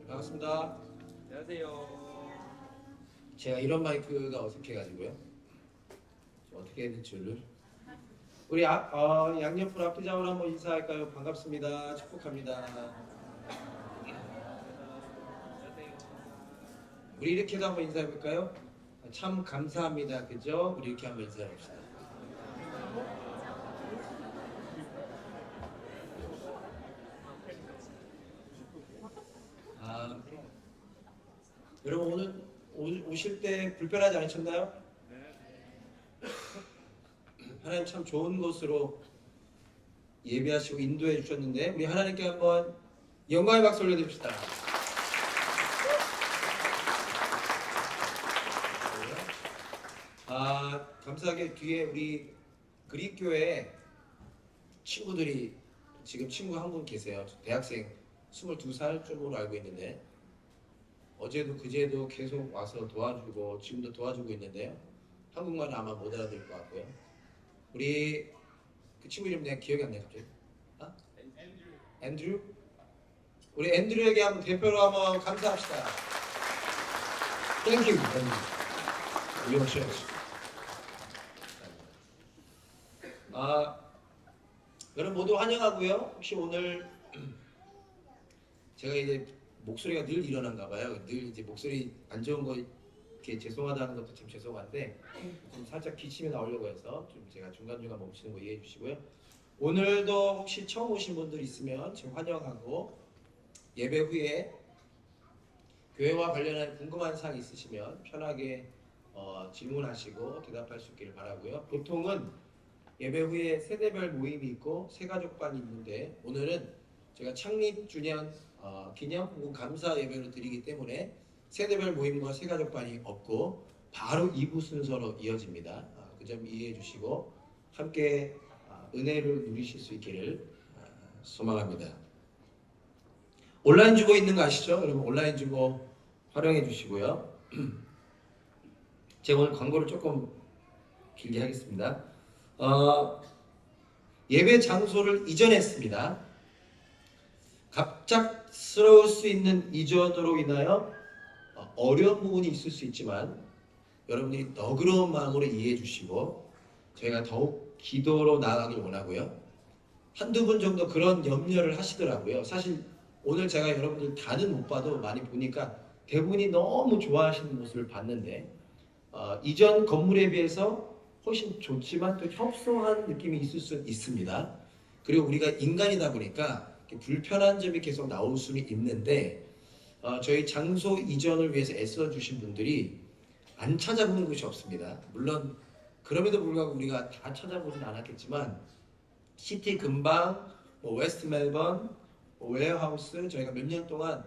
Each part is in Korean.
반갑습니다. 안녕하세요. 제가 이런 마이크가 어색해가지고요. 어떻게 해야 될지를. 우리 양옆으로 앞뒤좌우로 한번 인사할까요? 반갑습니다. 축복합니다. 우리 이렇게도 한번 인사해볼까요? 참 감사합니다. 그죠? 우리 이렇게 한번 인사해봅시다. 여러분 오늘 오실 때 불편하지 않으셨나요? 하나님 참 좋은 곳으로 예배하시고 인도해 주셨는데 우리 하나님께 한번 영광의 박수 올려드립시다. 감사하게 뒤에 우리 그리교회 친구들이 지금 친구 한 분 계세요. 대학생 22살쯤으로 알고 있는데 어제도 그제도 계속 와서 도와주고 지금도 도와주고 있는데요. 한국말은 아마 못 알아들을 것 같고요. 우리 그 친구 이름 내가 기억이 안 나요 갑자기. 앤드류? 우리 앤드류에게 한번 대표로 한번 감사합시다. 땡큐 앤드류. 이용하셔야죠. 여러분 모두 환영하고요. 혹시 오늘 제가 이제 목소리가 늘 일어난가 봐요. 늘 이제 목소리 안 좋은 거 이렇게 죄송하다는 것도 참 죄송한데 좀 살짝 기침이 나오려고 해서 좀 제가 중간중간 멈추는 거 이해해 주시고요. 오늘도 혹시 처음 오신 분들 있으면 지금 환영하고 예배 후에 교회와 관련한 궁금한 사항 있으시면 편하게 질문하시고 대답할 수 있기를 바라고요. 보통은 예배 후에 세대별 모임이 있고 새가족반이 있는데 오늘은 제가 창립 주년 기념 혹은 감사 예배를 드리기 때문에 세대별 모임과 새가족반이 없고 바로 2부 순서로 이어집니다. 그 점 이해해 주시고 함께 은혜를 누리실 수 있기를 소망합니다. 온라인 주보 있는 거 아시죠? 여러분 온라인 주보 활용해 주시고요. 제가 오늘 광고를 조금 길게 하겠습니다. 예배 장소를 이전했습니다. 갑작스러울 수 있는 이전으로 인하여 어려운 부분이 있을 수 있지만 여러분들이 너그러운 마음으로 이해해 주시고 저희가 더욱 기도로 나아가길 원하고요. 한두 분 정도 그런 염려를 하시더라고요. 사실 오늘 제가 여러분들 다는 못 봐도 많이 보니까 대부분이 너무 좋아하시는 모습을 봤는데 이전 건물에 비해서 훨씬 좋지만 또 협소한 느낌이 있을 수 있습니다. 그리고 우리가 인간이다 보니까 불편한 점이 계속 나올 수는 있는데 저희 장소 이전을 위해서 애써주신 분들이 안 찾아보는 곳이 없습니다. 물론 그럼에도 불구하고 우리가 다 찾아보진 않았겠지만 시티 근방, 웨스트 멜번, 웨어하우스 저희가 몇 년 동안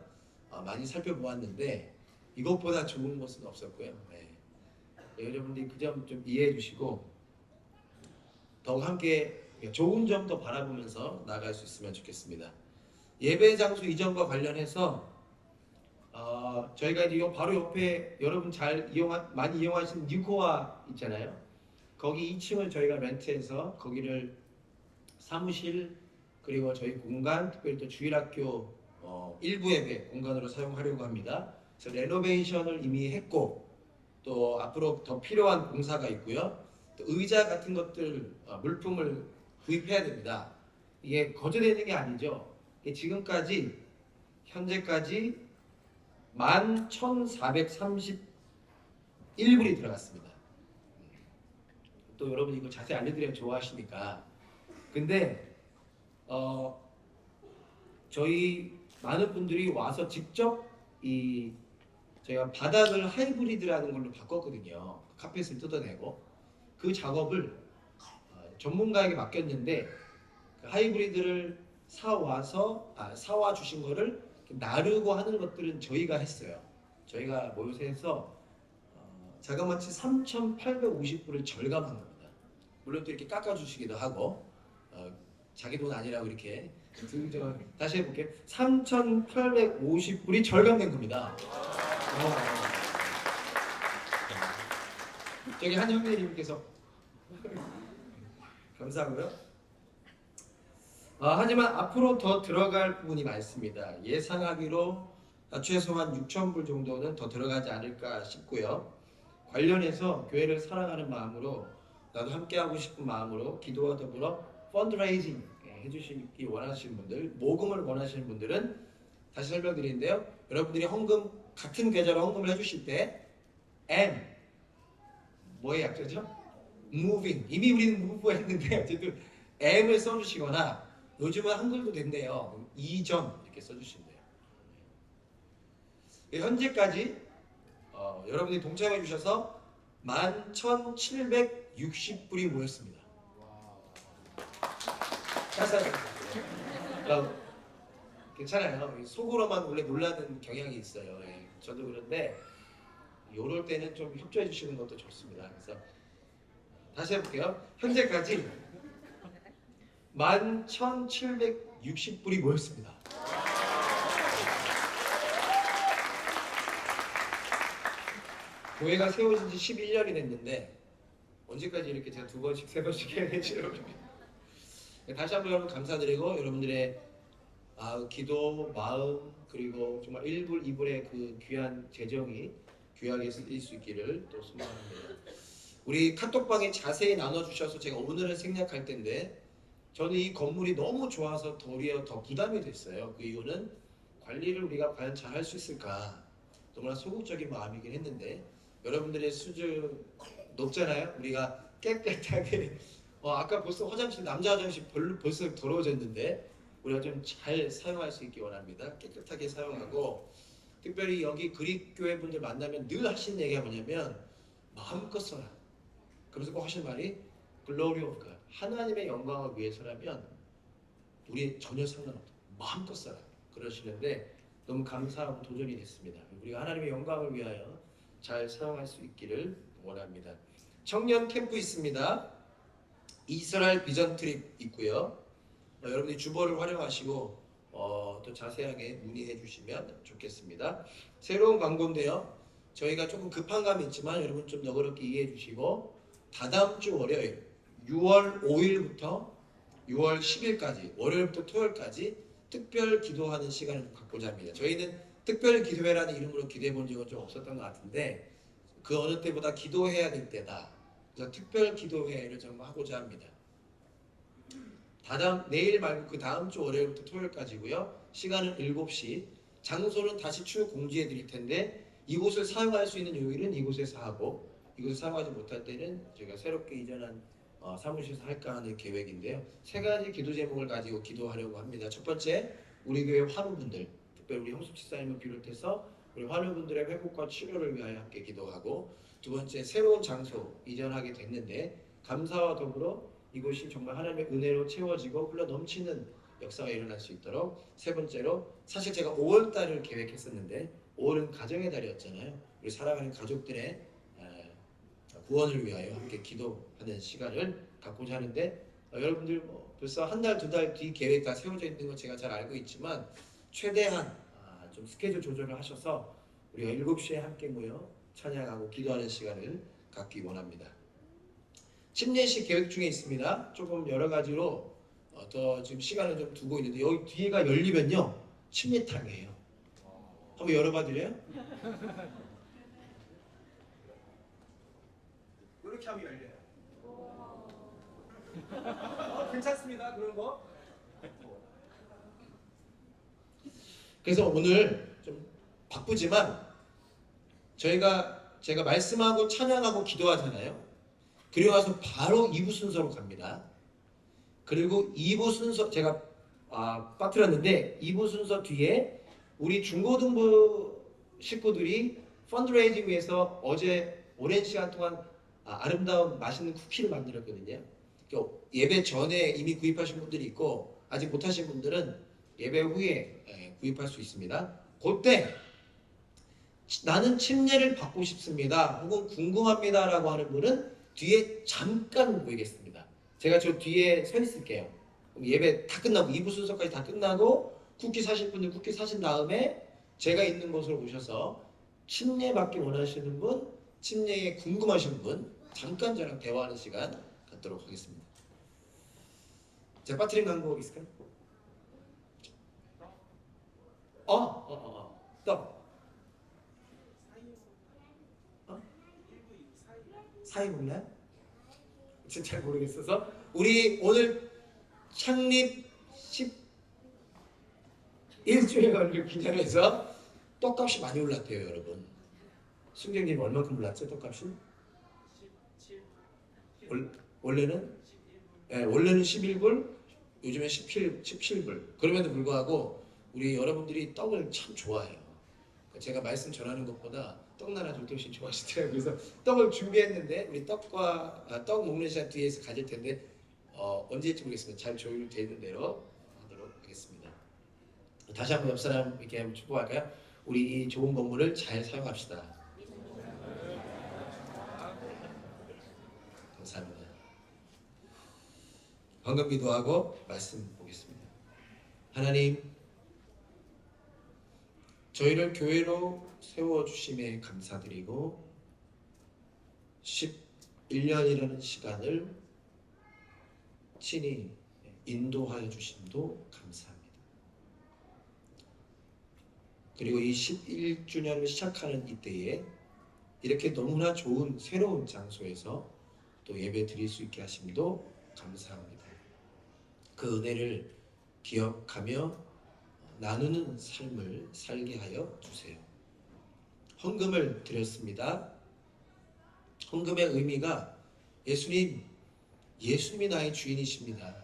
많이 살펴보았는데 이것보다 좋은 곳은 없었고요. 여러분들이 그 점 좀 이해해 주시고 더욱 함께 좋은 점도 바라보면서 나아갈 수 있으면 좋겠습니다. 예배 장소 이전과 관련해서 저희가 이제 바로 옆에 여러분 많이 이용하시는 뉴코아 있잖아요. 거기 2층을 저희가 렌트해서 거기를 사무실 그리고 저희 공간 특별히 또 주일학교 일부 예배 공간으로 사용하려고 합니다. 그래서 레노베이션을 이미 했고 또 앞으로 더 필요한 공사가 있고요. 또 의자 같은 것들 물품을 구입해야 됩니다. 이게 거저되는 게 아니죠. 이게 지금까지 현재까지 11,431불이 들어갔습니다. 또 여러분 이거 자세히 알려드리면 좋아하시니까. 근데 저희 많은 분들이 와서 직접 저희가 바닥을 하이브리드라는 걸로 바꿨거든요. 카펫을 뜯어내고 그 작업을 전문가에게 맡겼는데 그 하이브리드를 사와 주신 거를 나르고 하는 것들은 저희가 했어요. 저희가 모여서 해서 자그마치 3,850불을 절감한 겁니다. 물론 또 이렇게 깎아주시기도 하고 자기 돈 아니라고 이렇게 다시 해볼게요. 3,850불이 절감된 겁니다. 저기 한 형제님께서 감사하고요. 하지만 앞으로 더 들어갈 부분이 많습니다. 예상하기로 최소한 6,000불 정도는 더 들어가지 않을까 싶고요. 관련해서 교회를 사랑하는 마음으로 나도 함께하고 싶은 마음으로 기도와 더불어 펀드레이징 해주시기 원하시는 분들, 모금을 원하시는 분들은 다시 설명드리는데요. 여러분들이 헌금 같은 계좌로 헌금을 해주실 때 M 뭐의 약자죠? Moving 이미 우리는 move 했는데 어쨌든 M을 써주시거나 요즘은 한글도 된대요. 이전 이렇게 써주시면 돼요. 현재까지 여러분들이 동참해 주셔서 11,760불이 모였습니다. 괜찮아요. 속으로만 원래 놀라는 경향이 있어요. 예, 저도 그런데 요럴 때는 좀 협조해 주시는 것도 좋습니다. 그래서 다시 해볼게요. 현재까지 11,760불이 모였습니다. 교회가 세워진 지 11년이 됐는데 언제까지 이렇게 제가 2번씩 3번씩 해야 될지 다시 한번 여러분 감사드리고 여러분들의 기도, 마음 그리고 정말 1불, 2불의 그 귀한 재정이 귀하게 쓰일 수 있기를 또 소망합니다. 우리 카톡방에 자세히 나눠주셔서 제가 오늘은 생략할 텐데 저는 이 건물이 너무 좋아서 도리어 더 부담이 됐어요. 그 이유는 관리를 우리가 과연 잘 할 수 있을까 너무나 소극적인 마음이긴 했는데 여러분들의 수준 높잖아요. 우리가 깨끗하게 아까 벌써 화장실 남자 화장실 벌써 더러워졌는데 우리가 좀 잘 사용할 수 있기 원합니다. 깨끗하게 사용하고 특별히 여기 그리교회 분들 만나면 늘 하시는 얘기가 뭐냐면 마음껏 써라. 그러면서 꼭 하시는 말이 Glory of God 하나님의 영광을 위해서라면 우리 전혀 상관없다. 마음껏 써라. 그러시는데 너무 감사하고 도전이 됐습니다. 우리가 하나님의 영광을 위하여 잘 사용할 수 있기를 원합니다. 청년 캠프 있습니다. 이스라엘 비전 트립 있고요. 여러분이 주보를 활용하시고 또 자세하게 문의해 주시면 좋겠습니다. 새로운 광고인데요. 저희가 조금 급한 감이 있지만 여러분 좀 너그럽게 이해해 주시고 다다음 주 월요일 6월 5일부터 6월 10일까지 월요일부터 토요일까지 특별 기도하는 시간을 좀 갖고자 합니다. 저희는 특별 기도회라는 이름으로 기도해 본 적은 좀 없었던 것 같은데 그 어느 때보다 기도해야 될 때다. 그래서 특별 기도회를 좀 하고자 합니다. 내일 말고 그 다음 주 월요일부터 토요일까지고요. 시간은 7시. 장소는 다시 추후 공지해 드릴 텐데 이곳을 사용할 수 있는 요일은 이곳에서 하고 이곳을 사용하지 못할 때는 저희가 새롭게 이전한 사무실에서 할까 하는 계획인데요. 3가지 기도 제목을 가지고 기도하려고 합니다. 첫 번째, 우리 교회 환우분들, 특별히 우리 형숙 집사님을 비롯해서 우리 환우분들의 회복과 치료를 위하여 함께 기도하고 두 번째, 새로운 장소 이전하게 됐는데 감사와 더불어 이곳이 정말 하나님의 은혜로 채워지고 흘러 넘치는 역사가 일어날 수 있도록 세 번째로 사실 제가 5월달을 계획했었는데 5월은 가정의 달이었잖아요. 우리 사랑하는 가족들의 구원을 위하여 함께 기도하는 시간을 갖고자 하는데 여러분들 벌써 한 달, 2달 뒤 계획 다 세워져 있는 거 제가 잘 알고 있지만 최대한 좀 스케줄 조절을 하셔서 우리가 7시에 함께 모여 찬양하고 기도하는 시간을 갖기 원합니다. 침례식 계획 중에 있습니다. 조금 여러 가지로 더 지금 시간을 좀 두고 있는데 여기 뒤에가 열리면요 침례탕이에요. 한번 열어봐 드려요? 이렇게 하면 열려요. 괜찮습니다. 그런 거. 그래서 오늘 좀 바쁘지만 제가 말씀하고 찬양하고 기도하잖아요. 그리고 나서 바로 2부 순서로 갑니다. 그리고 2부 순서 제가 빠뜨렸는데 2부 순서 뒤에 우리 중고등부 식구들이 펀드레이징 위해서 어제 오랜 시간 동안 아름다운 맛있는 쿠키를 만들었거든요. 예배 전에 이미 구입하신 분들이 있고 아직 못하신 분들은 예배 후에 구입할 수 있습니다. 그때 나는 침례를 받고 싶습니다. 혹은 궁금합니다 라고 하는 분은 뒤에 잠깐 보이겠습니다. 제가 저 뒤에 서 있을게요. 예배 다 끝나고 2부 순서까지 다 끝나고 쿠키 사실 분들 쿠키 사신 다음에 제가 있는 곳으로 오셔서 침례 받기 원하시는 분, 침례에 궁금하신 분 잠깐 저랑 대화하는 시간 갖도록 하겠습니다. 제가 빠뜨린 광고 있을까요? 떡. 어? 사이 몰라요? 진짜 잘 모르겠어서 우리 오늘 창립 11주년을 기념해서 떡값이 많이 올랐대요, 여러분. 승경님 얼마큼 올랐죠, 떡값이? 원래는? 네, 원래는 11불, 요즘에 17불. 그럼에도 불구하고 우리 여러분들이 떡을 참 좋아해요. 제가 말씀 전하는 것보다 떡 나눠줄 때 훨씬 좋아하시더라고요. 그래서 떡을 준비했는데 우리 떡 먹는 시간 뒤에서 가질 텐데 언제일지 모르겠습니다. 잘 조율되는 대로 하도록 하겠습니다. 다시 한번 옆 사람 이렇게 한번 축복할까요? 우리 이 좋은 건물을 잘 사용합시다. 감사합니다. 헌금 기도하고 말씀 보겠습니다. 하나님, 저희를 교회로 세워주심에 감사드리고 11년이라는 시간을 친히 인도하여 주심도 감사합니다. 그리고 이 11주년을 시작하는 이때에 이렇게 너무나 좋은 새로운 장소에서 또 예배 드릴 수 있게 하심도 감사합니다. 그 은혜를 기억하며 나누는 삶을 살게 하여 주세요. 헌금을 드렸습니다. 헌금의 의미가 예수님이 나의 주인이십니다.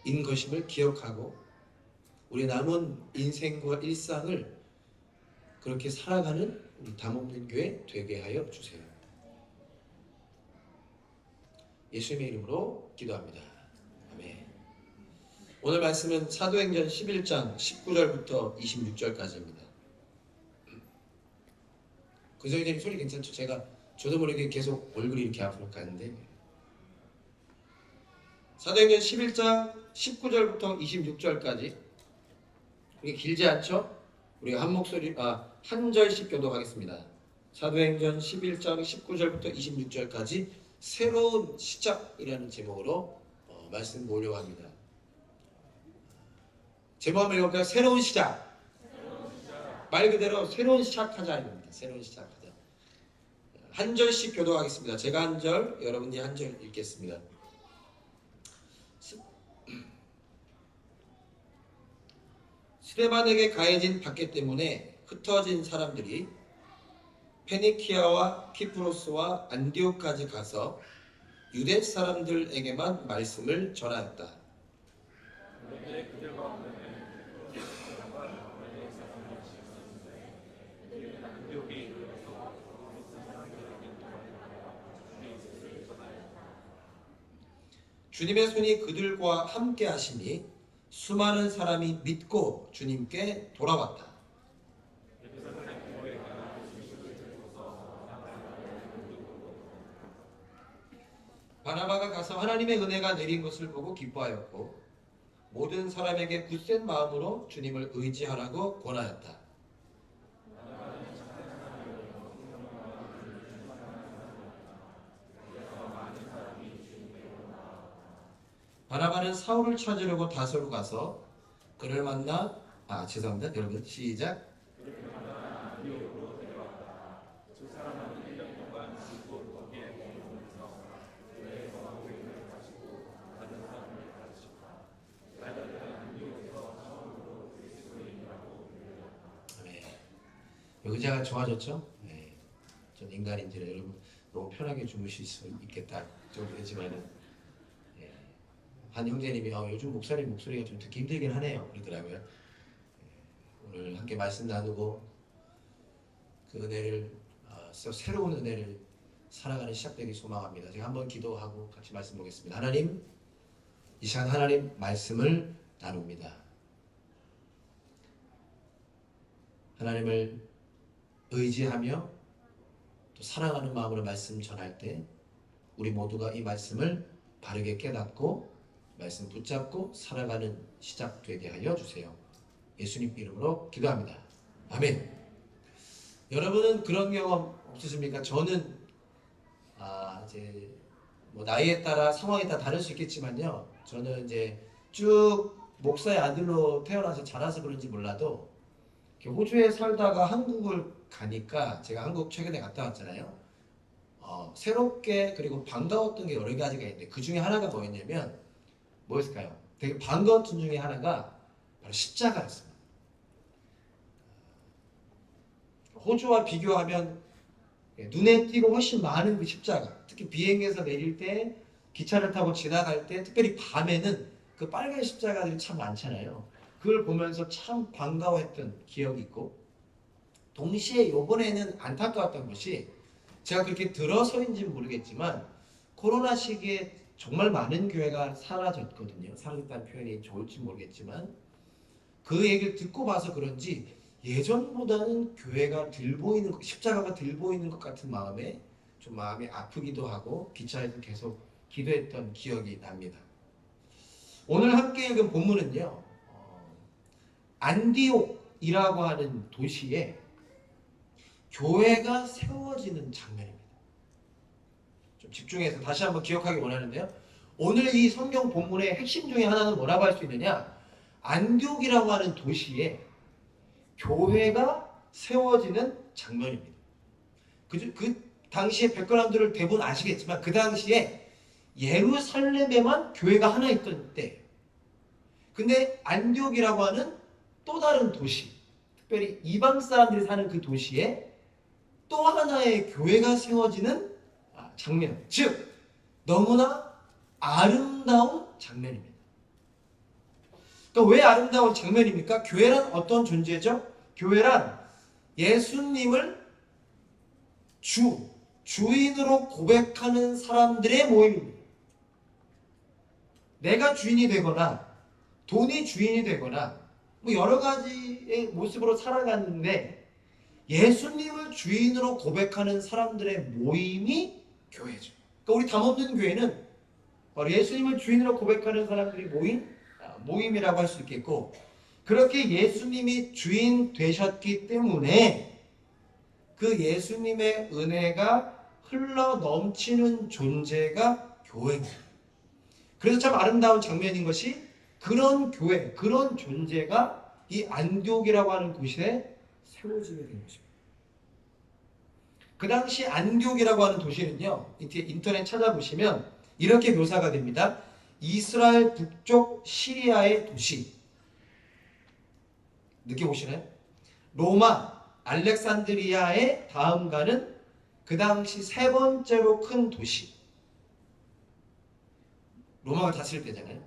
인 것임을 기억하고 우리 남은 인생과 일상을 그렇게 살아가는 우리 담없는 교회 되게 하여 주세요. 예수님의 이름으로 기도합니다. 아멘. 오늘 말씀은 사도행전 11장 19절부터 26절까지입니다. 근성이님 소리 괜찮죠? 저도 모르게 계속 얼굴이 이렇게 앞으로 가는데 사도행전 11장 19절부터 26절까지 이게 길지 않죠? 우리가 한 절씩 교독하겠습니다. 사도행전 11장 19절부터 26절까지 새로운 시작이라는 제목으로 말씀 보려고 합니다. 제목 한번 읽어볼까요? 새로운 시작. 말 그대로 새로운 시작하자입니다. 새로운 시작하자. 한 절씩 교독하겠습니다. 제가 한 절, 여러분이 한 절 읽겠습니다. 스데반에게 가해진 박해 때문에 흩어진 사람들이 페니키아와 키프로스와 안디옥까지 가서 유대 사람들에게만 말씀을 전하였다. 주님의 손이 그들과 함께 하시니 수많은 사람이 믿고 주님께 돌아왔다. 바나바가 가서 하나님의 은혜가 내린 것을 보고 기뻐하였고 모든 사람에게 굳센 마음으로 주님을 의지하라고 권하였다. 바나바는 사울을 찾으려고 다소로 가서 그를 만나 죄송합니다. 여러분 시작. 의자가 좋아졌죠? 네. 전 인간인지라 여러분 너무 편하게 주무실 수 있겠다 정도지만은 한 형제님이 요즘 목사님 목소리가 좀 듣기 힘들긴 하네요 그러더라고요. 오늘 함께 말씀 나누고 그 은혜를 새로운 은혜를 살아가는 시작되기 소망합니다. 제가 한번 기도하고 같이 말씀 보겠습니다. 하나님, 이 시간 하나님 말씀을 나눕니다. 하나님을 의지하며 또 사랑하는 마음으로 말씀 전할 때 우리 모두가 이 말씀을 바르게 깨닫고 말씀 붙잡고 살아가는 시작 되게 하여 주세요. 예수님 이름으로 기도합니다. 아멘. 여러분은 그런 경험 없으십니까? 저는 이제 나이에 따라 상황에 따라 다를 수 있겠지만요. 저는 이제 쭉 목사의 아들로 태어나서 자라서 그런지 몰라도 이렇게 호주에 살다가 한국을 가니까 제가 한국 최근에 갔다 왔잖아요. 새롭게 그리고 반가웠던 게 여러 가지가 있는데 그 중에 하나가 뭐였냐면 뭐였을까요? 되게 반가웠던 중에 하나가 바로 십자가였습니다. 호주와 비교하면 눈에 띄고 훨씬 많은 그 십자가, 특히 비행기에서 내릴 때, 기차를 타고 지나갈 때, 특별히 밤에는 그 빨간 십자가들이 참 많잖아요. 그걸 보면서 참 반가워했던 기억이 있고, 동시에 이번에는 안타까웠던 것이 제가 그렇게 들어서인지는 모르겠지만 코로나 시기에 정말 많은 교회가 사라졌거든요. 사라졌다는 표현이 좋을지 모르겠지만 그 얘기를 듣고 봐서 그런지 예전보다는 교회가 덜 보이는, 십자가가 덜 보이는 것 같은 마음에 좀 마음이 아프기도 하고 기차에서 계속 기도했던 기억이 납니다. 오늘 함께 읽은 본문은요, 안디옥이라고 하는 도시에 교회가 세워지는 장면입니다. 좀 집중해서 다시 한번 기억하기 원하는데요. 오늘 이 성경 본문의 핵심 중에 하나는 뭐라고 할 수 있느냐? 안디옥이라고 하는 도시에 교회가 세워지는 장면입니다. 그 당시에 백그라운드를 대부분 아시겠지만 그 당시에 예루살렘에만 교회가 하나 있던 때. 근데 안디옥이라고 하는 또 다른 도시, 특별히 이방 사람들이 사는 그 도시에 또 하나의 교회가 세워지는 장면, 즉 너무나 아름다운 장면입니다. 그러니까 왜 아름다운 장면입니까? 교회란 어떤 존재죠? 교회란 예수님을 주인으로 고백하는 사람들의 모임입니다. 내가 주인이 되거나 돈이 주인이 되거나 뭐 여러 가지의 모습으로 살아갔는데 예수님을 주인으로 고백하는 사람들의 모임이 교회죠. 그러니까 우리 담없는 교회는 바로 예수님을 주인으로 고백하는 사람들이 모임이라고 할 수 있겠고, 그렇게 예수님이 주인 되셨기 때문에 그 예수님의 은혜가 흘러 넘치는 존재가 교회입니다. 그래서 참 아름다운 장면인 것이 그런 교회, 그런 존재가 이 안디옥이라고 하는 곳에 세워지게 된 것입니다. 그 당시 안디옥이라고 하는 도시는요, 인터넷 찾아보시면 이렇게 묘사가 됩니다. 이스라엘 북쪽 시리아의 도시. 느껴보시나요? 로마, 알렉산드리아의 다음 가는 그 당시 세 번째로 큰 도시. 로마가 닫힐 때잖아요.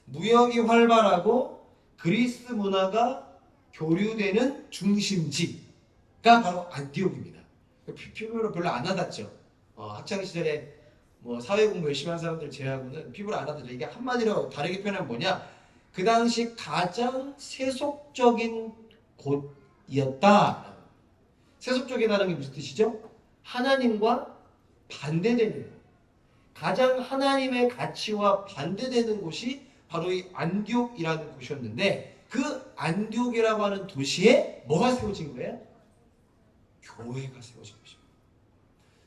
무역이 활발하고 그리스 문화가 교류되는 중심지가 바로 안디옥입니다. 피부로 별로 안 와닿죠. 학창 시절에 뭐 사회 공부 열심히 한 사람들 제외하고는 피부로 안 와닿죠. 이게 한마디로 다르게 표현하면 뭐냐? 그 당시 가장 세속적인 곳이었다. 세속적이라는 게 무슨 뜻이죠? 하나님과 반대되는, 가장 하나님의 가치와 반대되는 곳이 바로 이 안디옥이라는 곳이었는데, 그 안디옥이라고 하는 도시에 뭐가 세워진 거예요? 교회가 세워진 것입니다.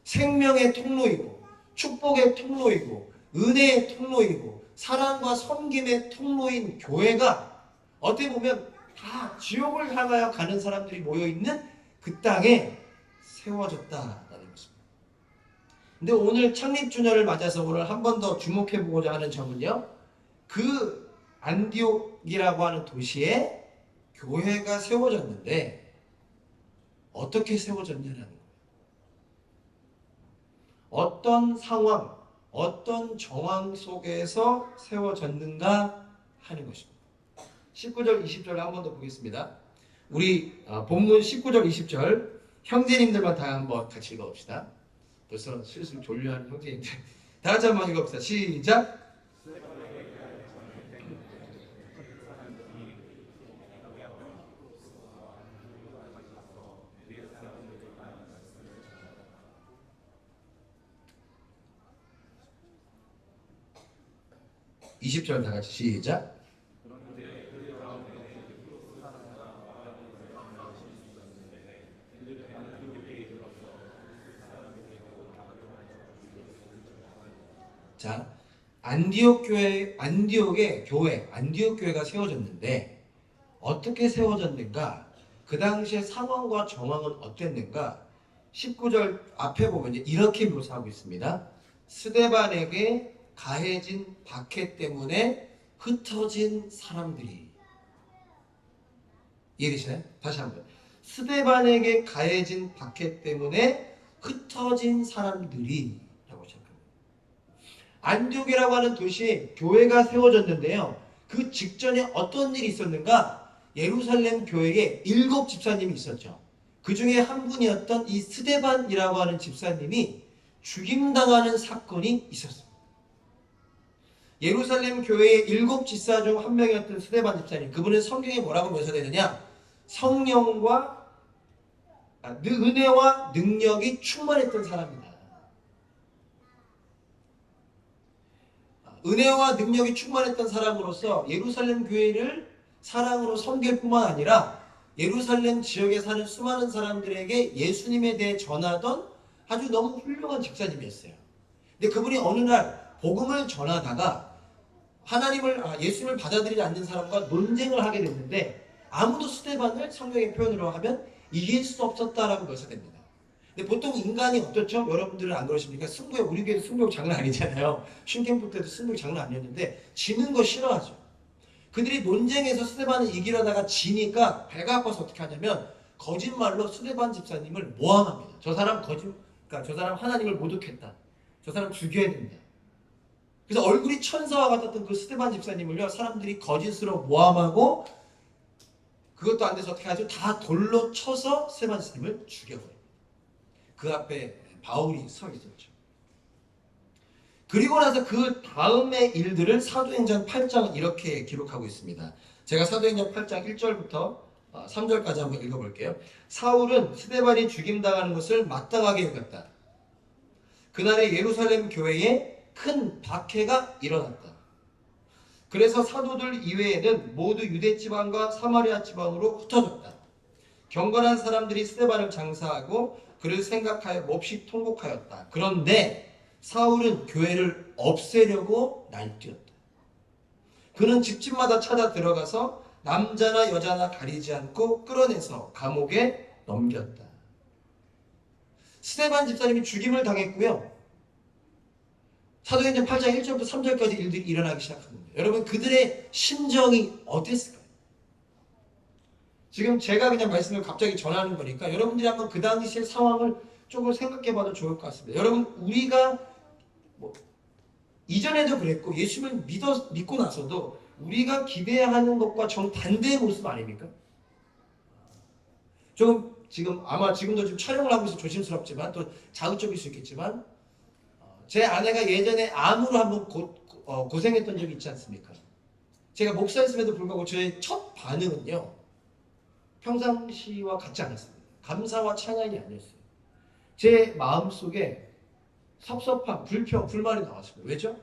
생명의 통로이고 축복의 통로이고 은혜의 통로이고 사랑과 섬김의 통로인 교회가 어떻게 보면 다 지옥을 향하여 가는 사람들이 모여있는 그 땅에 세워졌다라는 것입니다. 근데 오늘 창립주년을 맞아서 오늘 한 번 더 주목해보고자 하는 점은요, 그 안디옥이라고 하는 도시에 교회가 세워졌는데 어떻게 세워졌냐는 거예요. 어떤 상황, 어떤 정황 속에서 세워졌는가 하는 것입니다. 19절, 20절 한 번 더 보겠습니다. 우리 본문 19절, 20절 형제님들만 다 한번 같이 읽어봅시다. 벌써 슬슬 졸려하는 형제님들. 다 같이 한번 읽어봅시다. 시작! (20절) 다 같이 시작. 자, 안디옥 교회가 세워졌는데 어떻게 세워졌는가? 그 당시의 상황과 정황은 어땠는가? 19절 앞에 보면 이렇게 묘사하고 있습니다. 스데반에게 가해진 박해 때문에 흩어진 사람들이. 이해되시나요? 다시 한번. 스데반에게 가해진 박해 때문에 흩어진 사람들이 라고 시작합니다. 안디옥이라고 하는 도시에 교회가 세워졌는데요. 그 직전에 어떤 일이 있었는가? 예루살렘 교회에 7 집사님이 있었죠. 그 중에 한 분이었던 이 스데반이라고 하는 집사님이 죽임당하는 사건이 있었습니다. 예루살렘 교회의 7 집사 중 한 명이었던 스데반 집사님, 그분은 성경에 뭐라고 묘사되느냐? 성령과 은혜와 능력이 충만했던 사람이다. 은혜와 능력이 충만했던 사람으로서 예루살렘 교회를 사랑으로 섬길 뿐만 아니라 예루살렘 지역에 사는 수많은 사람들에게 예수님에 대해 전하던 아주 너무 훌륭한 집사님이었어요. 근데 그분이 어느 날 복음을 전하다가 예수님을 받아들이지 않는 사람과 논쟁을 하게 됐는데 아무도 스데반을 성경의 표현으로 하면 이길 수 없었다라고 묘사됩니다. 근데 보통 인간이 어떻죠? 여러분들은 안 그러십니까? 우리 교회도 승부욕 장난 아니잖아요. 신캠프 때도 승부욕 장난 아니었는데 지는 거 싫어하죠. 그들이 논쟁에서 스데반을 이기려다가 지니까 배가 아파서 어떻게 하냐면 거짓말로 스데반 집사님을 모함합니다. 저 사람 하나님을 모독했다. 저 사람 죽여야 된다. 그래서 얼굴이 천사와 같았던 그 스데반 집사님을요, 사람들이 거짓으로 모함하고 그것도 안 돼서 어떻게 하죠? 다 돌로 쳐서 스데반 집사님을 죽여버립니다. 그 앞에 바울이 서 있었죠. 그리고 나서 그 다음의 일들을 사도행전 8장은 이렇게 기록하고 있습니다. 제가 사도행전 8장 1절부터 3절까지 한번 읽어볼게요. 사울은 스데반이 죽임당하는 것을 마땅하게 여겼다. 그날에 예루살렘 교회에 큰 박해가 일어났다. 그래서 사도들 이외에는 모두 유대 지방과 사마리아 지방으로 흩어졌다. 경건한 사람들이 스데반을 장사하고 그를 생각하여 몹시 통곡하였다. 그런데 사울은 교회를 없애려고 날뛰었다. 그는 집집마다 찾아 들어가서 남자나 여자나 가리지 않고 끌어내서 감옥에 넘겼다. 스데반 집사님이 죽임을 당했고요. 사도행전 8장 1절부터 3절까지 일들이 일어나기 시작합니다. 여러분, 그들의 심정이 어땠을까요? 지금 제가 그냥 말씀을 갑자기 전하는 거니까 여러분들이 한번 그 당시의 상황을 조금 생각해 봐도 좋을 것 같습니다. 여러분, 우리가 이전에도 그랬고 예수님을 믿고 나서도 우리가 기대하는 것과 정반대의 모습 아닙니까? 지금도 좀 촬영을 하고 있어서 조심스럽지만 또 자극적일 수 있겠지만 제 아내가 예전에 암으로 한번 고생했던 적이 있지 않습니까? 제가 목사였음에도 불구하고 저의 첫 반응은요, 평상시와 같지 않았습니다. 감사와 찬양이 아니었어요. 제 마음속에 섭섭함, 불평, 불만이 나왔습니다. 왜죠?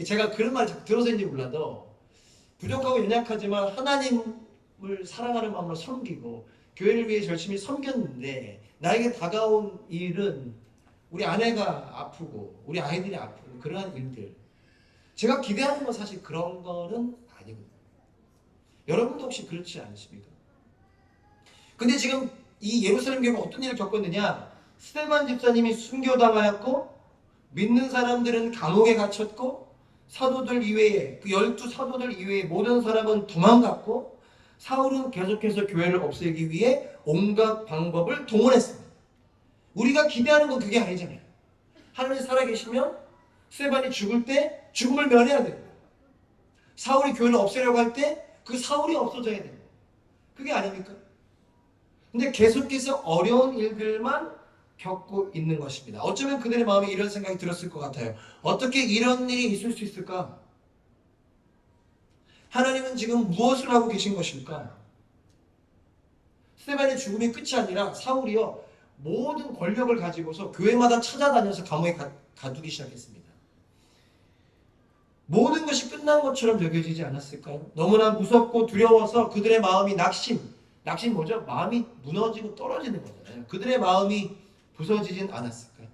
제가 그런 말을 자꾸 들어서인지 몰라도 부족하고 연약하지만 하나님을 사랑하는 마음으로 섬기고 교회를 위해 열심히 섬겼는데 나에게 다가온 일은 우리 아내가 아프고 우리 아이들이 아프고 그러한 일들, 제가 기대하는 건 사실 그런 거는 아니거든요. 여러분도 혹시 그렇지 않으십니까? 근데 지금 이 예루살렘 교회가 어떤 일을 겪었느냐? 스데반 집사님이 순교당하였고 믿는 사람들은 감옥에 갇혔고 사도들 이외에 그 12 사도들 이외에 모든 사람은 도망갔고 사울은 계속해서 교회를 없애기 위해 온갖 방법을 동원했습니다. 우리가 기대하는 건 그게 아니잖아요. 하나님이 살아계시면 스데반이 죽을 때 죽음을 면해야 됩니다. 사울이 교회를 없애려고 할 때 그 사울이 없어져야 됩니다. 그게 아닙니까? 근데 계속해서 어려운 일들만 겪고 있는 것입니다. 어쩌면 그들의 마음에 이런 생각이 들었을 것 같아요. 어떻게 이런 일이 있을 수 있을까? 하나님은 지금 무엇을 하고 계신 것일까? 스데반의 죽음이 끝이 아니라 사울이요, 모든 권력을 가지고서 교회마다 찾아다녀서 감옥에 가두기 시작했습니다. 모든 것이 끝난 것처럼 여겨지지 않았을까요? 너무나 무섭고 두려워서 그들의 마음이 낙심 뭐죠? 마음이 무너지고 떨어지는 거잖아요. 그들의 마음이 부서지진 않았을까요?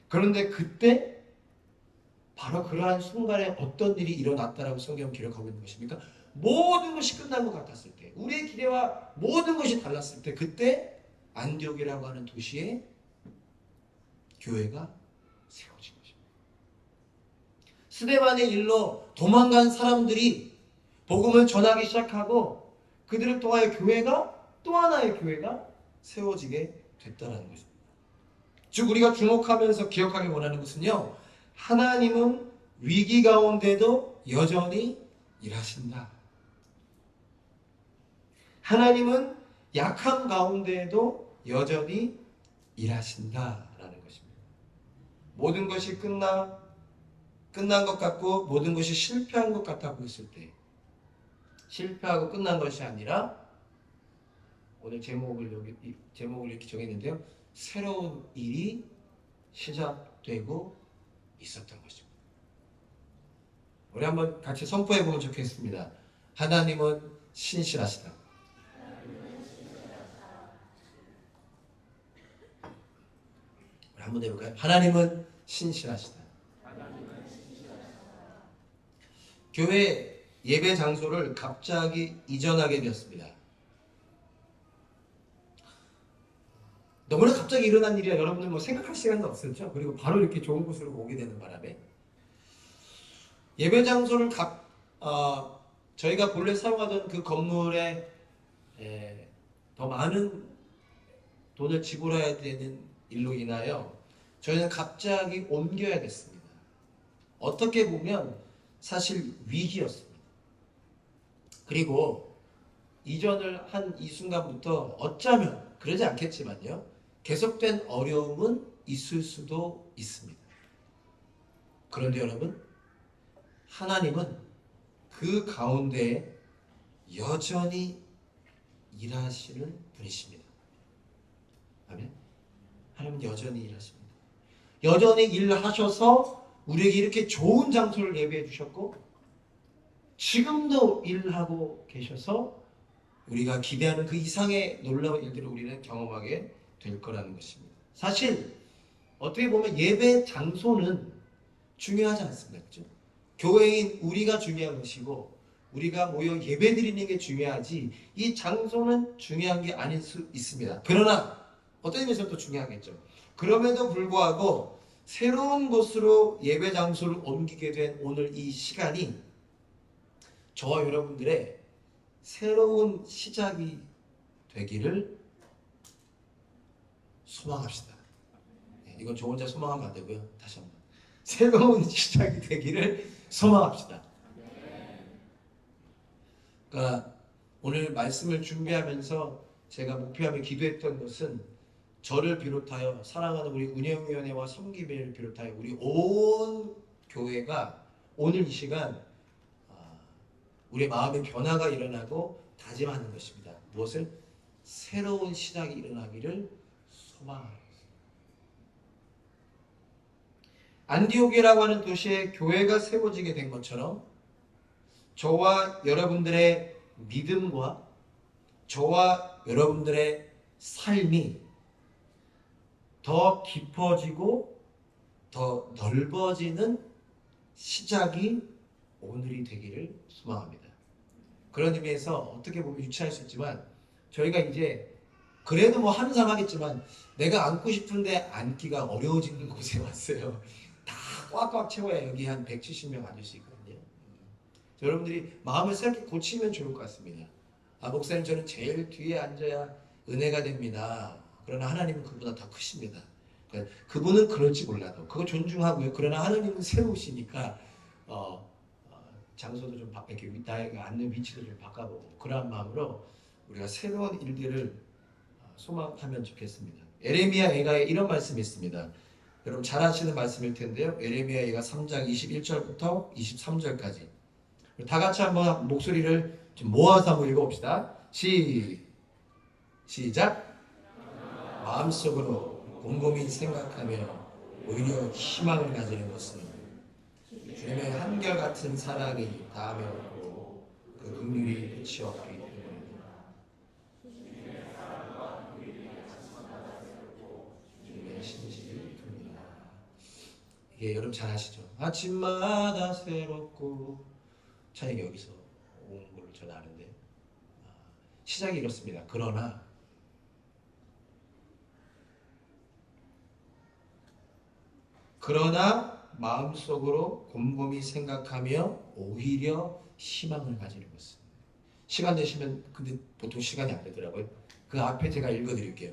그런데 그때 바로 그러한 순간에 어떤 일이 일어났다라고 성경은 기록하고 있는 것입니까? 모든 것이 끝난 것 같았을 때, 우리의 기대와 모든 것이 달랐을 때, 그때 안디옥이라고 하는 도시에 교회가 세워진 것입니다. 스데반의 일로 도망간 사람들이 복음을 전하기 시작하고 그들을 통하여 교회가 또 하나의 교회가 세워지게 됐다는 것입니다. 즉 우리가 주목하면서 기억하기 원하는 것은요, 하나님은 위기 가운데도 여전히 일하신다. 하나님은 약함 가운데에도 여전히 일하신다라는 것입니다. 모든 것이 끝난 것 같고 모든 것이 실패한 것 같아 보였을 때, 실패하고 끝난 것이 아니라 오늘 제목을 이렇게 정했는데요, 새로운 일이 시작되고 있었던 것입니다. 우리 한번 같이 선포해 보면 좋겠습니다. 하나님은 신실하시다. 우리 한번 해볼까요? 하나님은 신실하시다. 교회 예배 장소를 갑자기 이전하게 되었습니다. 너무나 갑자기 일어난 일이라 여러분들 뭐 생각할 시간도 없었죠. 그리고 바로 이렇게 좋은 곳으로 오게 되는 바람에 예배 장소를 저희가 본래 사용하던 그 건물에 더 많은 돈을 지불해야 되는 일로 인하여 저희는 갑자기 옮겨야 됐습니다. 어떻게 보면 사실 위기였습니다. 그리고 이전을 한 이 순간부터 어쩌면 그러지 않겠지만요, 계속된 어려움은 있을 수도 있습니다. 그런데 여러분, 하나님은 그 가운데 여전히 일하시는 분이십니다. 아멘. 하나님은 여전히 일하십니다. 여전히 일하셔서 우리에게 이렇게 좋은 장소를 예비해 주셨고 지금도 일하고 계셔서 우리가 기대하는 그 이상의 놀라운 일들을 우리는 경험하게 될 거라는 것입니다. 사실 어떻게 보면 예배 장소는 중요하지 않습니다. 그렇죠? 교회인 우리가 중요한 것이고 우리가 모여 예배 드리는 게 중요하지 이 장소는 중요한 게 아닐 수 있습니다. 그러나 어떤 의미에서 또 중요하겠죠. 그럼에도 불구하고 새로운 곳으로 예배 장소를 옮기게 된 오늘 이 시간이 저와 여러분들의 새로운 시작이 되기를 소망합시다. 이건 저 혼자 소망하면 안 되고요. 다시 한번. 새로운 시작이 되기를 소망합시다. 그러니까 오늘 말씀을 준비하면서 제가 목표하며 기도했던 것은 저를 비롯하여 사랑하는 우리 운영위원회와 섬기회를 비롯하여 우리 온 교회가 오늘 이 시간 우리의 마음의 변화가 일어나고 다짐하는 것입니다. 무엇을? 새로운 시작이 일어나기를 소망합니다. 안디옥이라고 하는 도시에 교회가 세워지게 된 것처럼 저와 여러분들의 믿음과 저와 여러분들의 삶이 더 깊어지고 더 넓어지는 시작이 오늘이 되기를 소망합니다. 그런 의미에서 어떻게 보면 유치할 수 있지만 저희가 이제 그래도 뭐 항상 하겠지만 내가 앉고 싶은데 앉기가 어려워지는 곳에 왔어요. 다 꽉꽉 채워야 여기 한 170명 앉을 수 있거든요. 여러분들이 마음을 새롭게 고치면 좋을 것 같습니다. 목사님 저는 제일 뒤에 앉아야 은혜가 됩니다. 그러나 하나님은 그보다 더 크십니다. 그분은 그럴지 몰라도 그거 존중하고요. 그러나 하나님은 세우시니까 장소도 좀 이렇게 나이가 앉는 위치도 좀 바꿔보고 그러한 마음으로 우리가 새로운 일들을 소망하면 좋겠습니다. 에레미야가 이런 말씀이 있습니다. 여러분 잘 아시는 말씀일 텐데요. 에레미야가 3장 21절부터 23절까지 다 같이 한번 목소리를 좀 모아서 한번 읽어봅시다. 시작. 마음속으로 곰곰이 생각하며 오히려 희망을 가지는 것은 주님의 한결같은 사랑이 다음에 없고 그 긍휼이 끝이 없기 때문입니다. 주님의 신실이 큽니다. 이게 여러분 잘 아시죠? 아침마다 새롭고 찬양이 여기서 온 걸로 저는 아는데 시작이 이렇습니다. 그러나 마음속으로 곰곰이 생각하며 오히려 희망을 가지는 것은 시간 되시면 근데 보통 시간이 안 되더라고요. 그 앞에 제가 읽어드릴게요.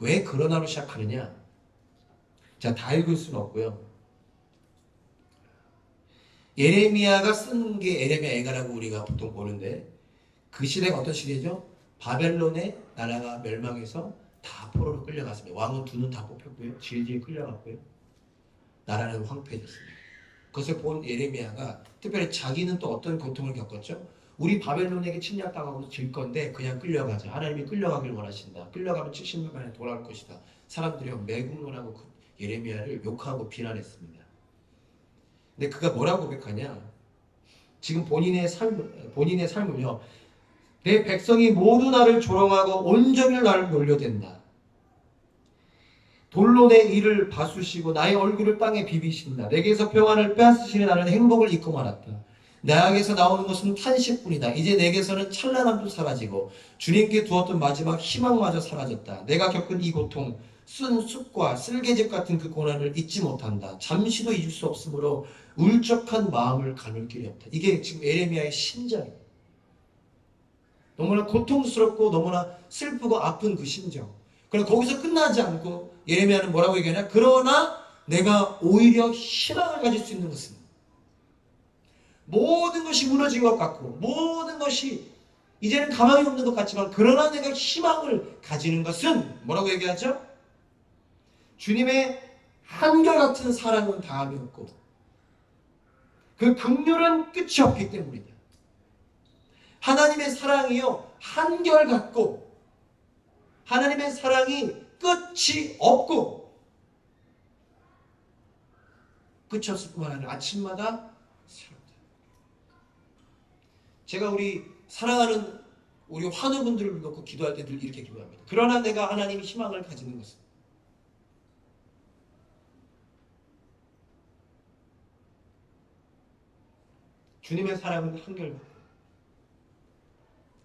왜 그러나로 시작하느냐? 자, 다 읽을 수는 없고요. 예레미야가 쓴 게 에레미야 애가라고 우리가 보통 보는데 그 시대가 어떤 시대죠? 바벨론의 나라가 멸망해서 다 포로로 끌려갔습니다. 왕은 두 눈 다 뽑혔고요. 질질 끌려갔고요. 나라는 황폐해졌습니다. 그것을 본 예레미야가 특별히 자기는 또 어떤 고통을 겪었죠? 우리 바벨론에게 침략당하고 질 건데 그냥 끌려가자. 하나님이 끌려가기를 원하신다. 끌려가면 70년 만에 돌아올 것이다. 사람들이 매국노라고 예레미야를 욕하고 비난했습니다. 근데 그가 뭐라고 고백하냐? 지금 본인의 삶을요. 내 백성이 모두 나를 조롱하고 온종일 나를 놀려댄다. 돌로 내 이를 바수시고 나의 얼굴을 땅에 비비신다. 내게서 평안을 빼앗으시니 나는 행복을 잊고 말았다. 나에게서 나오는 것은 탄식뿐이다. 이제 내게서는 찬란함도 사라지고 주님께 두었던 마지막 희망마저 사라졌다. 내가 겪은 이 고통, 쓴 숲과 쓸개집 같은 그 고난을 잊지 못한다. 잠시도 잊을 수 없으므로 울적한 마음을 가눌 길이 없다. 이게 지금 에레미야의 심정이에요. 너무나 고통스럽고 너무나 슬프고 아픈 그 심정. 그럼 거기서 끝나지 않고 예레미야는 뭐라고 얘기하냐? 그러나 내가 오히려 희망을 가질 수 있는 것은 모든 것이 무너진 것 같고 모든 것이 이제는 가망이 없는 것 같지만 그러나 내가 희망을 가지는 것은 뭐라고 얘기하죠? 주님의 한결같은 사랑은 다함이 없고 그 긍휼은 끝이 없기 때문이다. 하나님의 사랑이요 한결같고 하나님의 사랑이 끝이 없고 끝이 없을 뿐만 아니라 아침마다 새롭다. 제가 우리 사랑하는 우리 환우분들을 놓고 기도할 때 늘 이렇게 기도합니다. 그러나 내가 하나님의 희망을 가지는 것은 주님의 사랑은 한결같고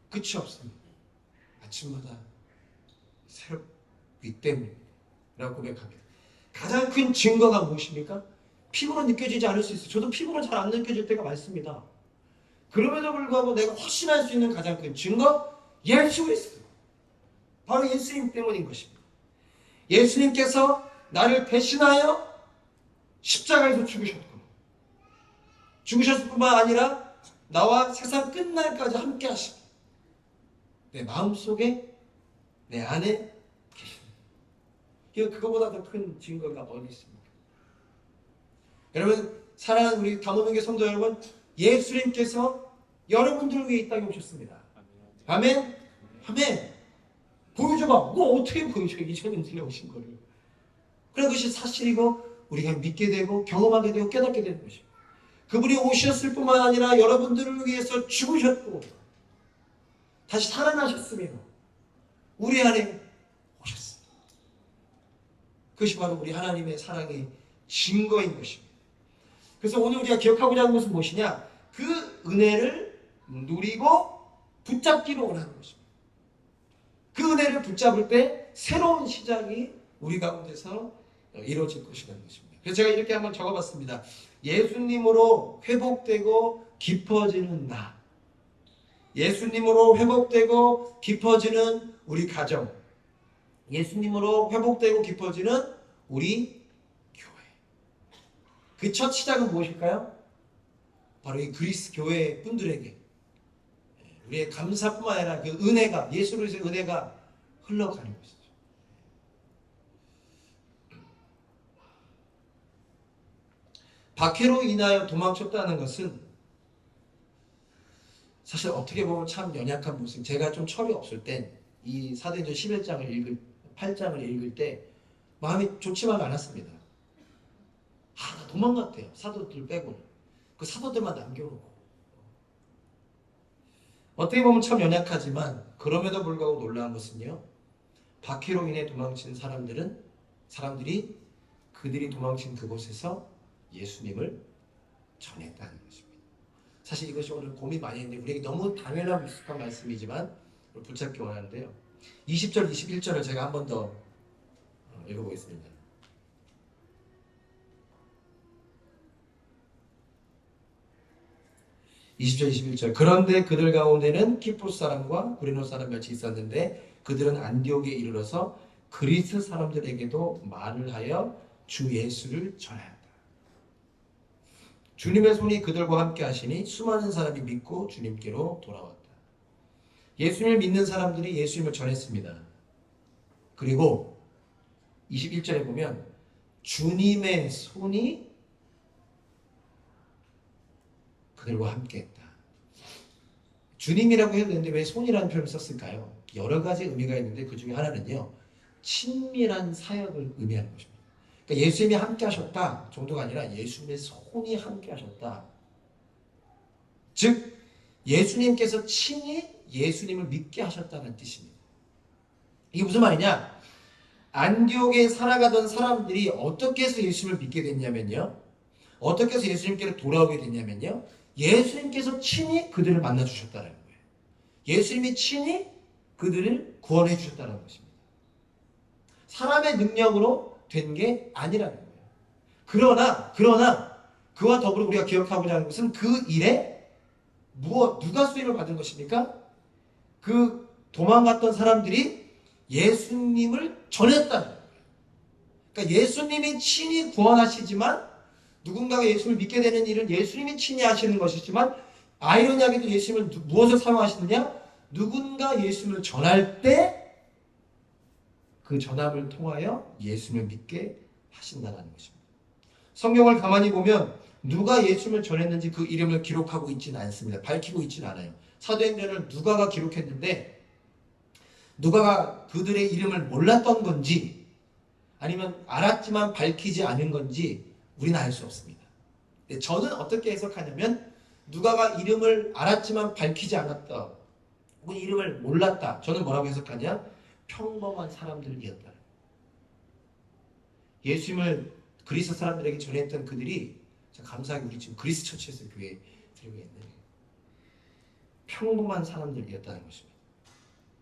끝이 없습니다. 아침마다 새롭기 때문이라고 고백합니다. 가장 큰 증거가 무엇입니까? 피부로 느껴지지 않을 수 있어요. 저도 피부로 잘 안 느껴질 때가 많습니다. 그럼에도 불구하고 내가 확신할 수 있는 가장 큰 증거, 예수 그리스도. 바로 예수님 때문인 것입니다. 예수님께서 나를 대신하여 십자가에서 죽으셨을 뿐만 아니라 나와 세상 끝날까지 함께 하시고 내 마음속에 내 안에 계십니다. 그거보다 더 큰 증거가 어디 있습니까? 여러분 사랑하는 우리 담원명계 성도 여러분, 예수님께서 여러분들을 위해 이 땅에 오셨습니다. 아멘? 아멘. 보여줘봐. 뭐 어떻게 보여줘? 이전에 들려오신 거를. 그래 그것이 사실이고 우리가 믿게 되고 경험하게 되고 깨닫게 되는 것입니다. 그분이 오셨을 뿐만 아니라 여러분들을 위해서 죽으셨고 다시 살아나셨으며 우리 안에 오셨습니다. 그것이 바로 우리 하나님의 사랑의 증거인 것입니다. 그래서 오늘 우리가 기억하고자 하는 것은 무엇이냐? 그 은혜를 누리고 붙잡기를 원하는 것입니다. 그 은혜를 붙잡을 때 새로운 시작이 우리 가운데서 이루어질 것이라는 것입니다. 그래서 제가 이렇게 한번 적어봤습니다. 예수님으로 회복되고 깊어지는 나, 예수님으로 회복되고 깊어지는 우리 가정, 예수님으로 회복되고 깊어지는 우리 교회. 그 첫 시작은 무엇일까요? 바로 이 그리스 교회 분들에게 우리의 감사뿐만 아니라 그 은혜가, 예수 그리스도의 은혜가 흘러가는 것이죠. 박해로 인하여 도망쳤다는 것은 사실 어떻게 보면 참 연약한 모습. 제가 좀 철이 없을 때 이 사도행전 8장을 읽을 때 마음이 좋지만 않았습니다. 나 도망갔대요. 사도들 빼고는. 그 사도들만 남겨놓고. 어떻게 보면 참 연약하지만 그럼에도 불구하고 놀라운 것은요. 박해로 인해 도망친 사람들이 그들이 도망친 그곳에서 예수님을 전했다는 것입니다. 사실 이것이 오늘 고민 많이 했는데 우리에게 너무 당연하고 익숙한 말씀이지만 붙잡기 원하는데요. 20절, 21절을 제가 한 번 더 읽어보겠습니다. 20절, 21절. 그런데 그들 가운데는 키프로스 사람과 구레네 사람 몇이 있었는데 그들은 안디옥에 이르러서 그리스 사람들에게도 말을 하여 주 예수를 전하였다. 주님의 손이 그들과 함께 하시니 수많은 사람이 믿고 주님께로 돌아왔다. 예수님을 믿는 사람들이 예수님을 전했습니다. 그리고 21절에 보면 주님의 손이 그들과 함께 했다. 주님이라고 해도 되는데 왜 손이라는 표현을 썼을까요? 여러 가지 의미가 있는데 그 중에 하나는요, 친밀한 사역을 의미하는 것입니다. 그러니까 예수님이 함께 하셨다 정도가 아니라 예수님의 손이 함께 하셨다. 즉 예수님께서 친히 예수님을 믿게 하셨다는 뜻입니다. 이게 무슨 말이냐? 안디옥에 살아가던 사람들이 어떻게 해서 예수님을 믿게 됐냐면요, 어떻게 해서 예수님께로 돌아오게 됐냐면요, 예수님께서 친히 그들을 만나 주셨다는 거예요. 예수님이 친히 그들을 구원해 주셨다는 것입니다. 사람의 능력으로 된 게 아니라는 거예요. 그러나 그와 더불어 우리가 기억하고자 하는 것은 그 일에 누가 수임을 받은 것입니까? 그 도망갔던 사람들이 예수님을 전했다는 거예요. 그러니까 예수님이 친히 구원하시지만 누군가가 예수님을 믿게 되는 일은 예수님이 친히 하시는 것이지만 아이러니하게도 예수님을 무엇을 사용하시느냐? 누군가 예수님을 전할 때 그 전함을 통하여 예수님을 믿게 하신다는 것입니다. 성경을 가만히 보면 누가 예수님을 전했는지 그 이름을 기록하고 있지는 않습니다. 밝히고 있지는 않아요. 사도행전을 누가가 기록했는데 누가가 그들의 이름을 몰랐던 건지 아니면 알았지만 밝히지 않은 건지 우리는 알 수 없습니다. 저는 어떻게 해석하냐면 누가가 이름을 알았지만 밝히지 않았다, 혹은 이름을 몰랐다. 저는 뭐라고 해석하냐? 평범한 사람들이었다. 예수님을 그리스 사람들에게 전했던 그들이, 감사하게 우리 지금 그리스 처치에서 교회 드리고 있는데 평범한 사람들이었다는 것입니다.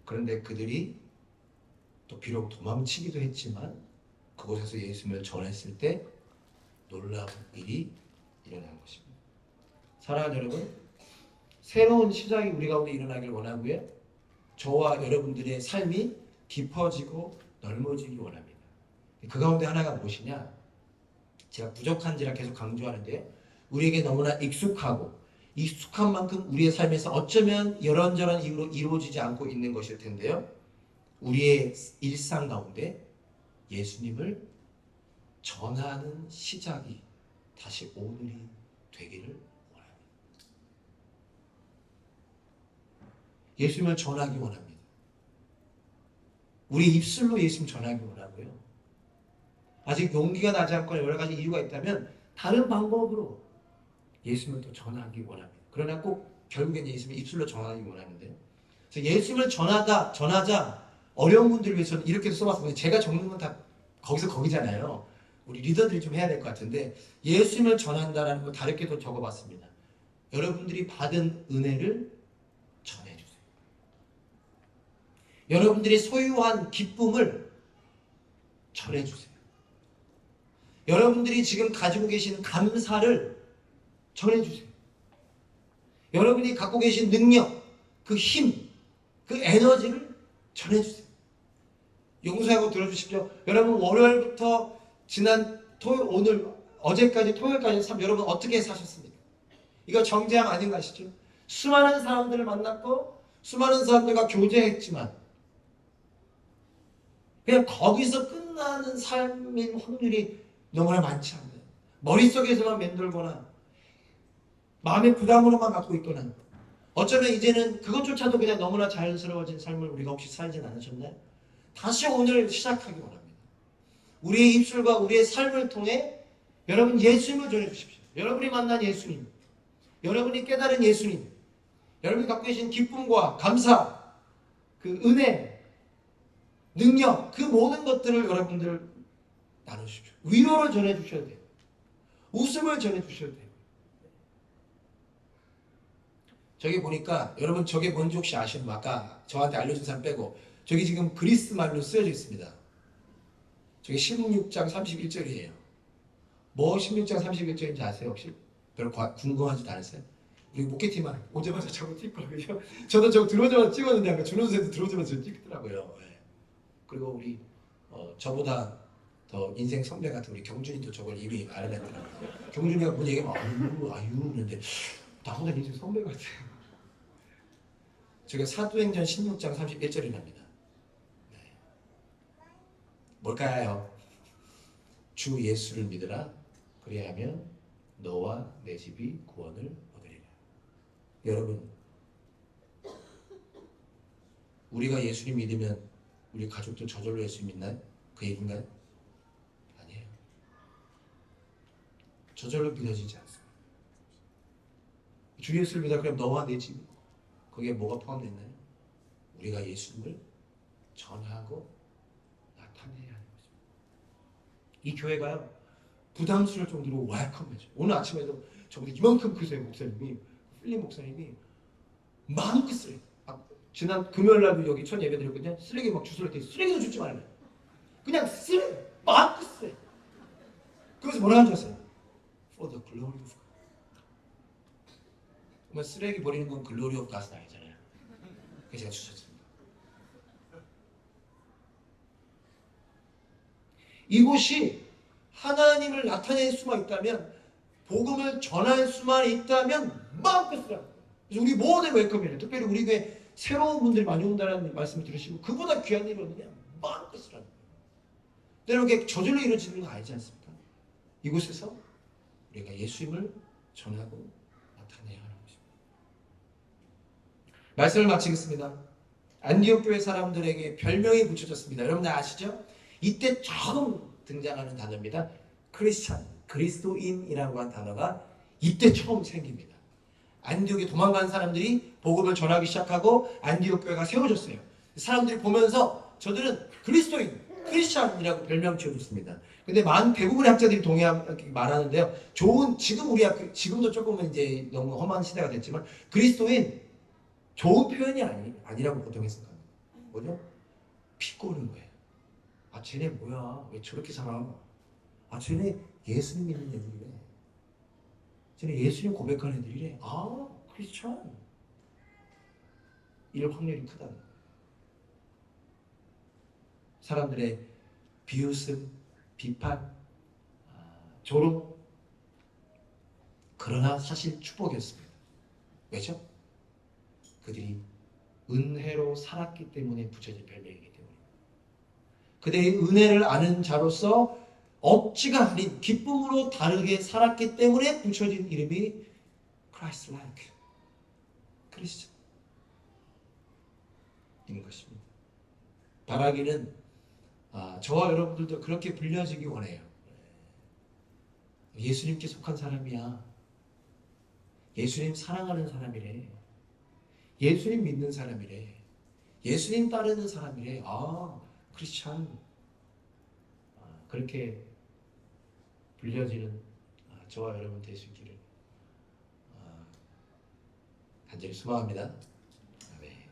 그런데 그들이 또 비록 도망치기도 했지만 그곳에서 예수님을 전했을 때 놀라운 일이 일어난 것입니다. 사랑하는 여러분, 새로운 시작이 우리 가운데 일어나길 원하고요, 저와 여러분들의 삶이 깊어지고 넓어지기 원합니다. 그 가운데 하나가 무엇이냐? 제가 부족한지라 계속 강조하는데요, 우리에게 너무나 익숙한 만큼 우리의 삶에서 어쩌면 이런저런 이유로 이루어지지 않고 있는 것일 텐데요, 우리의 일상 가운데 예수님을 전하는 시작이 다시 오늘이 되기를 원합니다. 예수님을 전하기 원합니다. 우리 입술로 예수님 전하기 원하고요, 아직 용기가 나지 않거나 여러 가지 이유가 있다면 다른 방법으로 예수님을 또 전하기 원합니다. 그러나 꼭 결국엔 예수님을 입술로 전하기 원하는데요, 그래서 예수님을 전하자 어려운 분들을 위해서는 이렇게도 써봤습니다. 제가 적는 건 다 거기서 거기잖아요. 우리 리더들이 좀 해야 될 것 같은데, 예수님을 전한다라는 거 다르게도 적어봤습니다. 여러분들이 받은 은혜를 전해주세요. 여러분들이 소유한 기쁨을 전해주세요. 여러분들이 지금 가지고 계신 감사를 전해주세요. 여러분이 갖고 계신 능력, 그 힘, 그 에너지를 전해주세요. 용서하고 들어주십시오. 여러분, 월요일부터 지난 토요일, 오늘, 어제까지 토요일까지 여러분 어떻게 사셨습니까? 이거 정죄함 아닌 거 아시죠? 수많은 사람들을 만났고 수많은 사람들과 교제했지만 그냥 거기서 끝나는 삶인 확률이 너무나 많지 않나요? 머릿속에서만 맴돌거나 마음의 부담으로만 갖고 있거나, 어쩌면 이제는 그것조차도 그냥 너무나 자연스러워진 삶을 우리가 혹시 살진 않으셨나요? 다시 오늘 시작하기 원합니다. 우리의 입술과 우리의 삶을 통해 여러분 예수님을 전해주십시오. 여러분이 만난 예수님, 여러분이 깨달은 예수님, 여러분이 갖고 계신 기쁨과 감사, 그 은혜, 능력, 그 모든 것들을 여러분들 나누십시오. 위로를 전해주셔야 돼요. 웃음을 전해주셔도 돼요. 저기 보니까 여러분 저게 뭔지 혹시 아시는 아까 저한테 알려준 사람 빼고 저기 지금 그리스 말로 쓰여져 있습니다. 저게 16장 31절이에요. 뭐 16장 31절인지 아세요 혹시? 별로 궁금하지도 않으세요? 우리 목회팀만 오자마자 저거 찍더라고요. 저도 저거 들어오자마자 찍었는데 아까 준호 선생도 들어오자마자 찍더라고요. 네. 그리고 우리 저보다 더 인생 선배 같은 우리 경준이도 저걸 이미 알아냈더라고요. 경준이가 뭔 얘기하면 아유 그런데 나보다 인생 선배 같아요. 저게 사도행전 16장 31절이랍니다. 네. 뭘까요? 주 예수를 믿으라. 그리하면 너와 내 집이 구원을 얻으리라. 여러분, 우리가 예수님 믿으면 우리 가족들 저절로 예수 믿나요? 그 얘기인가요? 아니에요. 저절로 믿어지지 않습니다. 주 예수를 믿어 그럼 너와 내 집, 거기에 뭐가 포함되어 있나요? 우리가 예수님을 전하고 나타내야 하는 거죠. 이 교회가요 부담스러울 정도로 웰컴해줘. 오늘 아침에도 저보다 이만큼 크세요 목사님이, 필립 목사님이 마음껏 쓰레기. 지난 금요일 날도 여기 첫 예배 드렸거든요. 쓰레기 막 주스를 때 쓰레기도 줍지 말래. 그냥 쓰레기 마음껏 쓰레기. 그래서 뭐라 하는 줄 아세요? For the glory of God. 뭐 쓰레기 버리는 건 글로리 오브 갓은 아니잖아요. 그래서 제가 주셨습니다. 이곳이 하나님을 나타낼 수만 있다면, 복음을 전할 수만 있다면 마음껏 쓰라. 그래서 우리 모든 웰컴이에요. 특별히 우리 교회 새로운 분들이 많이 온다는 말씀을 들으시고 그보다 귀한 일이 어느냐? 마음껏 쓰라는 거예요. 때로는 이게 저절로 이루어지는 거 아니지 않습니까? 이곳에서 우리가 예수님을 전하고 나타내야 하는 것입니다. 말씀을 마치겠습니다. 안디옥 교회 사람들에게 별명이 붙여졌습니다. 여러분들 아시죠? 이때 처음 등장하는 단어입니다. 크리스찬, 그리스도인이라고 한 단어가 이때 처음 생깁니다. 안디옥에 도망간 사람들이 복음을 전하기 시작하고 안디옥 교회가 세워졌어요. 사람들이 보면서 저들은 그리스도인, 크리스찬이라고 별명 지어줬습니다. 근데 대부분의 학자들이 말하는데요. 지금 우리 지금도 조금은 이제 너무 험한 시대가 됐지만 그리스도인 좋은 표현이 아니라고 보통 생각합니다. 뭐죠? 비꼬는 거예요. 아 쟤네 뭐야? 왜 저렇게 살아? 아 쟤네 예수님 믿는 애들이래. 쟤네 예수님 고백하는 애들이래. 아 크리스찬. 이럴 확률이 크다는 거예요. 사람들의 비웃음, 비판, 조롱, 그러나 사실 축복이었습니다. 왜죠? 그들이 은혜로 살았기 때문에 붙여진 별명이기 때문에. 그들이 은혜를 아는 자로서 억지가 아닌 기쁨으로 다르게 살았기 때문에 붙여진 이름이 Christ-like, 크리스찬인 것입니다. 바라기는 저와 여러분들도 그렇게 불려지기 원해요. 예수님께 속한 사람이야. 예수님 사랑하는 사람이래. 예수님 믿는 사람이래. 예수님 따르는 사람이래. 크리스찬. 그렇게 불려지는 저와 여러분 될 수 있기를 간절히 소망합니다. 네.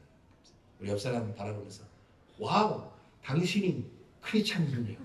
우리 옆 사람 바라보면서 와우, 당신이 크리스찬이군요.